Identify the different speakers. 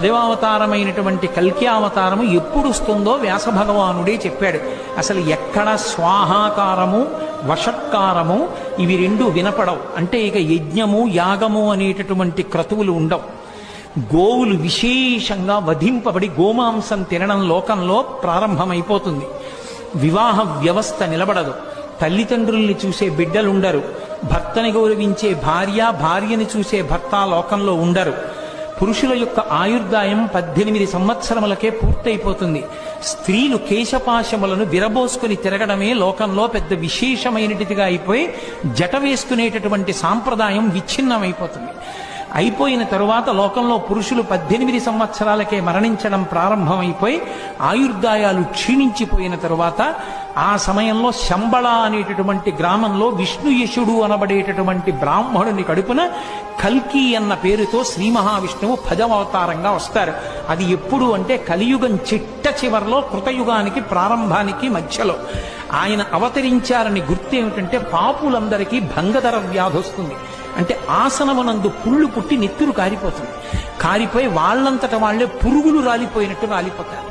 Speaker 1: 10వ అవతారమైనటువంటి కల్కి అవతారము ఎప్పుడు వస్తుందో వ్యాస భగవానుడే చెప్పాడు. అసలు ఎక్కడ స్వాహాకారము వషట్కారము ఇవి రెండు వినపడవు. అంటే ఇక యజ్ఞము యాగము అనేటటువంటి క్రతువులు ఉండవు. గోవులు విశేషంగా వధింపబడి గోమాంసం తినడం లోకంలో ప్రారంభమైపోతుంది. వివాహ వ్యవస్థ నిలబడదు. తల్లిదండ్రుల్ని చూసే బిడ్డలుండరు. భర్తని గౌరవించే భార్య, భార్యని చూసే భర్త లోకంలో ఉండరు. పురుషుల యొక్క ఆయుర్దాయం 18 సంవత్సరములకే పూర్తయిపోతుంది. స్త్రీలు కేశపాశములను విరబోసుకుని తిరగడమే లోకంలో పెద్ద విశేషమైనటిదిగా అయిపోయి జట వేసుకునేటటువంటి సాంప్రదాయం విచ్ఛిన్నమైపోతుంది. అయిపోయిన తరువాత లోకంలో పురుషులు 18 సంవత్సరాలకే మరణించడం ప్రారంభమైపోయి ఆయుర్దాయాలు క్షీణించిపోయిన తరువాత ఆ సమయంలో శంబళ అనేటటువంటి గ్రామంలో విష్ణుయశుడు అనబడేటటువంటి బ్రాహ్మణుని కడుపున కల్కి అన్న పేరుతో శ్రీ మహావిష్ణువు 10వ అవతారంగా వస్తారు. అది ఎప్పుడు అంటే కలియుగం చిట్ట చివరిలో, కృతయుగానికి ప్రారంభానికి మధ్యలో ఆయన అవతరించారని గుర్తు ఏమిటంటే పాపులందరికీ భంగధర వ్యాధి వస్తుంది. అంటే ఆసనమునందు పుళ్ళు పుట్టి నెత్తురు కారిపోతుంది. కారిపోయి వాళ్ళంతట వాళ్లే పురుగులు రాలిపోయినట్టు రాలిపోతారు.